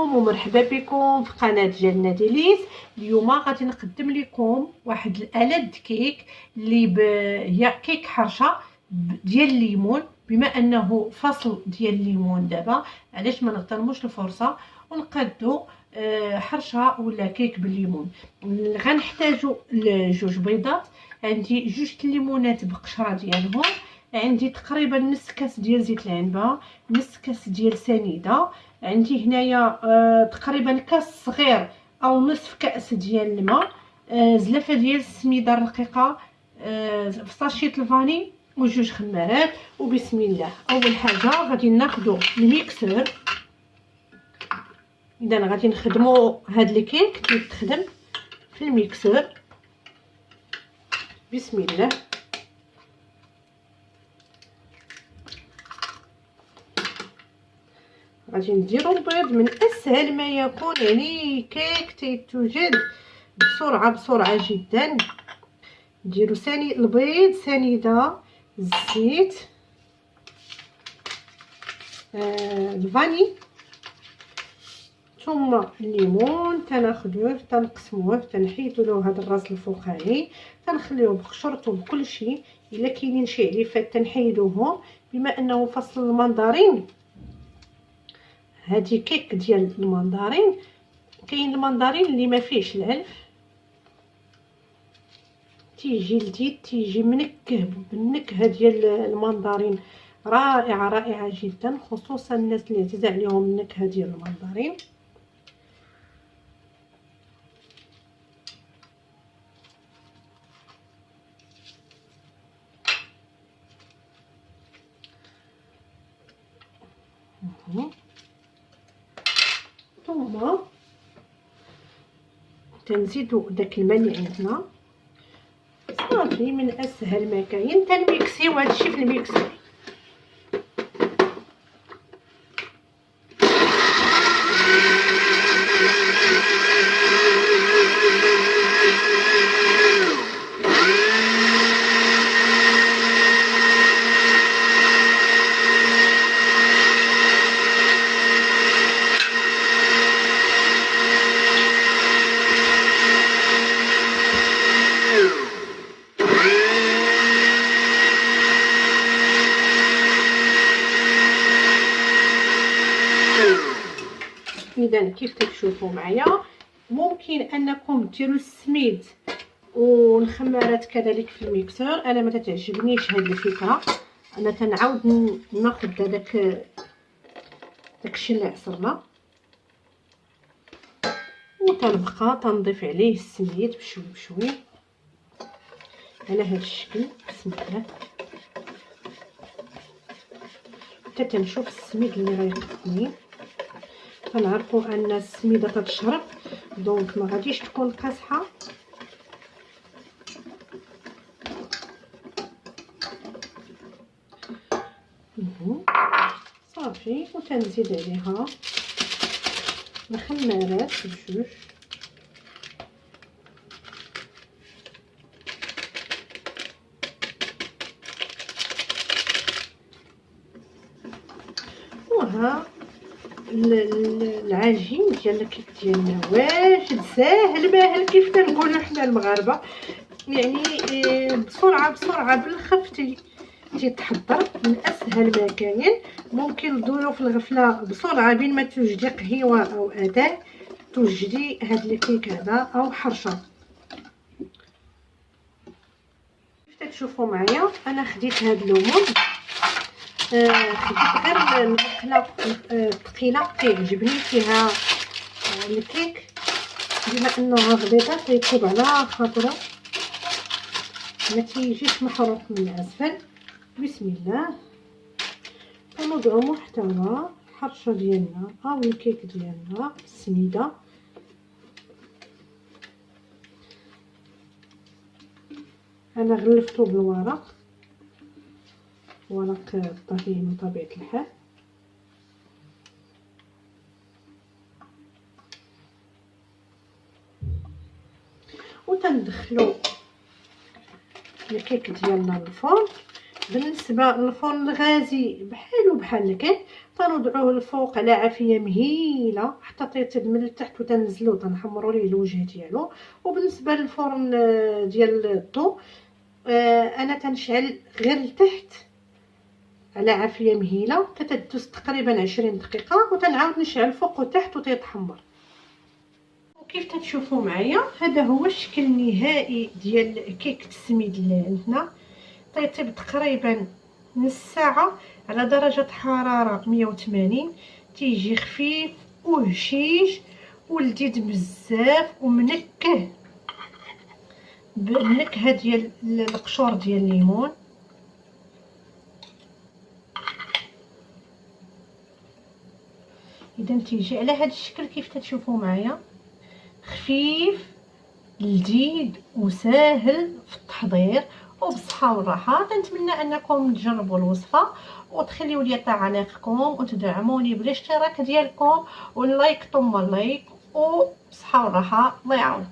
عليكم ومرحبا بكم في قناه ديال ناديليس. اليوم غادي نقدم لكم واحد الالد كيك اللي هي كيك حرشه ديال الليمون. بما انه فصل ديال الليمون دابا، علاش ما نغتنموش الفرصه ونقادو حرشه ولا كيك بالليمون. غنحتاجو جوج بيضات، عندي جوج الليمونات بقشره ديالهم، عندي تقريبا نص كاس ديال زيت العنبه، نص كاس ديال سنيده، عندي هنايا تقريبا كاس صغير او نصف كاس ديال الماء، زلافه ديال السميده رقيقه، فصاشيط الفاني وجوج خمارات. وبسم الله. اول حاجه غادي ناخذ الميكسور. اذا غادي نخدموا هاد الكيك كيتخدم في الميكسور. بسم الله. غادي نديرو البيض من اسهل ما يكون، يعني كيك تيتوجد بسرعه جدا. نديرو البيض، سنيده، الزيت، الفاني، ثم الليمون. تناخذوه تنقسموه، تنحيدو له هذا الراس الفوقاني، تنخليوه بقشرته بكل شيء. الا كاينين شي عليفات تنحيدوهم. بما انه فصل المندرين، هذه كيك ديال المندرين. كاين المندرين اللي ما فيهش العلف، تيجي لذيذ، تيجي منكه بالنكهه ديال المندرين، رائعه جدا، خصوصا الناس اللي عزيز عليهم النكهه ديال المندرين. ثم تنزيدو داك الماء اللي عندنا صافي. من اسهل ما كاين تنميكسيو هادشي في الميكسور. اذا كيف كتشوفوا معايا، ممكن انكم ديروا السميد والخمارات كذلك في الميكسور. انا ما تعجبنيش هذه الفكره، انا تنعاود ناخذ داك الشيء اللي عصرنا وتنبقى تنضيف عليه السميد بشوي بشوي على هذا الشكل. بسم الله. حتى تنشوف السميد اللي غيقطني. تنعرفوا ان السميده تتشرب، دونك ما غاديش تكون قاصحه. صافي. وتنزيد عليها الخمارات بجوج، وها العجين ديال الكيك ديالنا واجد ساهل ماهل كيف تنقولوا حنا المغاربه، يعني بسرعه بالخف تيتحضر. من اسهل ما كاين. ممكن ديروا في الغفله بسرعه بين ما توجدي قهيوه او اتاي توجدي هاد الكيك هذا او حرشه. كيف تشوفوا معايا انا خديت هاد الليمون، خديت غير المقله ثقيله كيعجبني فيها الكيك. بما انها غليظه تيكب على خاطره ما تيجيش محروق من الاسفل. بسم الله. كنوضعو محتوى الحرشه ديالنا او الكيك ديالنا بالسميده. انا غلفتو بالورق، ورق الطهي بطبيعه الحال. وتندخلو الكيك ديالنا للفرن بالنسبه للفرن الغازي بحالو بحال الكيك تنوضعوه الفوق على عافيه مهيله حتى تيطيب من التحت وتنزلو تنحمروا ليه الوجه ديالو. وبالنسبه للفرن ديال الضو انا تنشعل غير لتحت على عافيه مهيله كتدوز تقريبا 20 دقيقه وتنعاود نشعل فوق وتحت وتيتحمر. وكيف تتشوفوا معايا هذا هو الشكل النهائي ديال كيك التسميد اللي عندنا. تيطيب تقريبا نص ساعه على درجه حراره 180. تيجي خفيف وهشيج ولذيذ بزاف ومنكه بالنكهه ديال القشور ديال الليمون. اذا تيجي على هذا الشكل كيف تتشوفوا معايا، خفيف لذيذ وسهل في التحضير وبالصحه والراحه. كنتمنى انكم تجربوا الوصفه وتخليوا لي تعليقكم وتدعموني بالاشتراك ديالكم واللايك ثم اللايك. وبصحه والراحه الله يعاون.